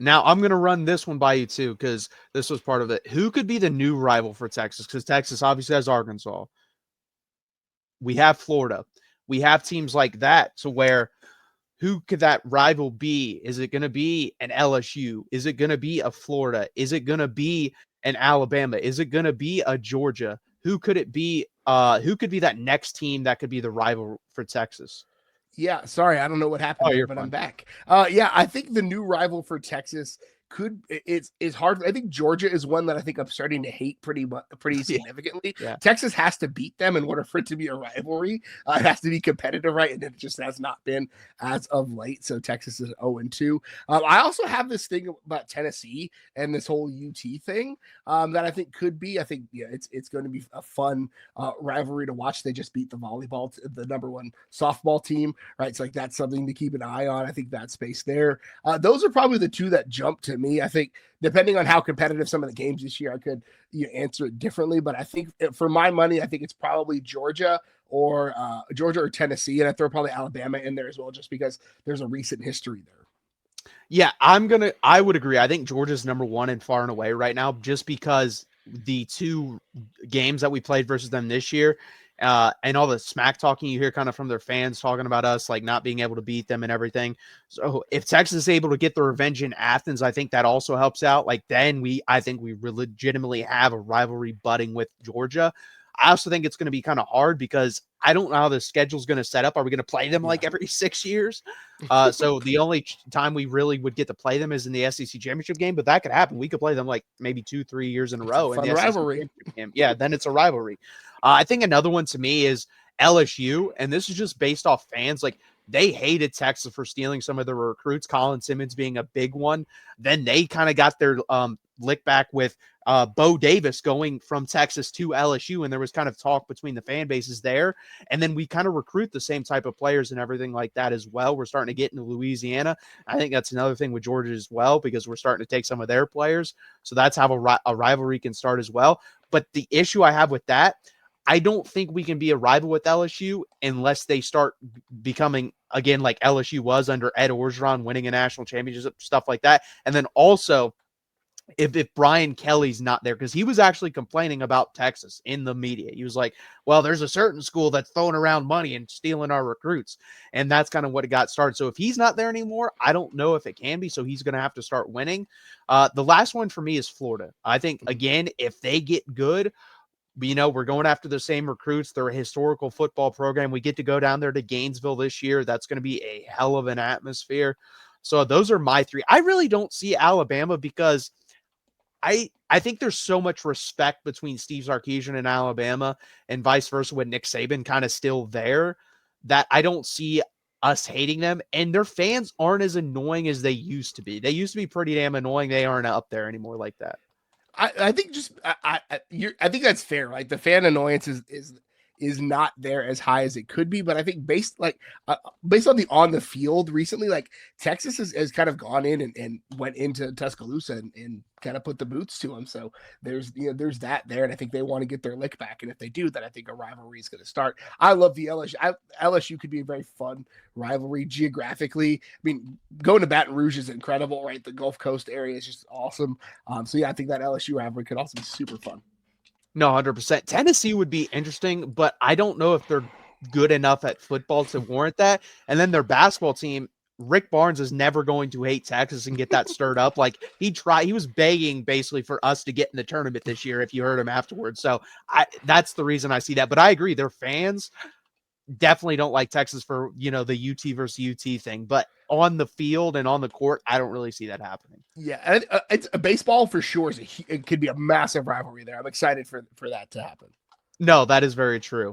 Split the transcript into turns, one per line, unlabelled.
Now I'm gonna run this one by you too, because this was part of it. Who could be the new rival for Texas? Because Texas obviously has Arkansas. We have Florida. We have teams like that to where who could that rival be? Is it going to be an LSU? Is it going to be a Florida? Is it going to be an Alabama? Is it going to be a Georgia? Who could it be? Who could be that next team that could be the rival for Texas?
Yeah, sorry, I don't know what
Oh,
happened there,
you're
but I'm
fine.
back. Yeah, I think the new rival for Texas it's hard. I think Georgia is one that I think I'm starting to hate pretty
Yeah,
significantly.
yeah.
Texas has to beat them in order for it to be a rivalry. It has to be competitive, right? And it just has not been as of late. So Texas is 0-2. I also have this thing about Tennessee and this whole UT thing that I think could be. I think it's going to be a fun rivalry to watch. They just beat the number one softball team, right? So like that's something to keep an eye on. I think that space there. Those are probably the two that jump to me. I think depending on how competitive some of the games this year, I could answer it differently. But I think for my money, I think it's probably Georgia or Tennessee, and I throw probably Alabama in there as well, just because there's a recent history there.
Yeah, I would agree. I think Georgia's number one and far and away right now, just because the two games that we played versus them this year, and all the smack talking you hear kind of from their fans talking about us, like not being able to beat them and everything. So if Texas is able to get the revenge in Athens, I think that also helps out. Like then I think we legitimately have a rivalry budding with Georgia. I also think it's going to be kind of hard because I don't know how the schedule's going to set up. Are we going to play them like
Yeah.
every 6 years? So the only time we really would get to play them is in the SEC championship game, but that could happen. We could play them like maybe 2-3 years in a
It's a
row in
fun
the SEC
rivalry.
championship game. Yeah, then it's a rivalry. I think another one to me is LSU, and this is just based off fans. Like they hated Texas for stealing some of their recruits, Colin Simmons being a big one. Then they kind of got their lick back with Bo Davis going from Texas to LSU, and there was kind of talk between the fan bases there. And then we kind of recruit the same type of players and everything like that as well. We're starting to get into Louisiana. I think that's another thing with Georgia as well, because we're starting to take some of their players. So that's how a rivalry can start as well. But the issue I have with that, I don't think we can be a rival with LSU unless they start becoming, again, like LSU was under Ed Orgeron, winning a national championship, stuff like that. And then also, if Brian Kelly's not there, because he was actually complaining about Texas in the media. He was like, well, there's a certain school that's throwing around money and stealing our recruits. And that's kind of what it got started. So if he's not there anymore, I don't know if it can be. So he's going to have to start winning. The last one for me is Florida. I think, again, if they get good, we're going after the same recruits. They're a historical football program. We get to go down there to Gainesville this year. That's going to be a hell of an atmosphere. So those are my three. I really don't see Alabama because I think there's so much respect between Steve Sarkisian and Alabama and vice versa with Nick Saban kind of still there that I don't see us hating them. And their fans aren't as annoying as they used to be. They used to be pretty damn annoying. They aren't up there anymore like that.
I think I think that's fair. Like the fan annoyance is not there as high as it could be, but I think based on the field recently, like Texas has kind of gone in and went into Tuscaloosa and kind of put the boots to them. So there's that there, and I think they want to get their lick back. And if they do, then I think a rivalry is going to start. I love the LSU could be a very fun rivalry geographically. I mean, going to Baton Rouge is incredible, right? The Gulf Coast area is just awesome. So yeah, I think that LSU rivalry could also be super fun.
No, 100%. Tennessee would be interesting, but I don't know if they're good enough at football to warrant that. And then their basketball team, Rick Barnes is never going to hate Texas and get that stirred up. Like he was begging basically for us to get in the tournament this year if you heard him afterwards. So that's the reason I see that. But I agree, their fans definitely don't like Texas for, the UT versus UT thing. But on the field and on the court, I don't really see that happening.
Yeah, it's a baseball for sure. It could be a massive rivalry there. I'm excited for that to happen.
No, that is very true.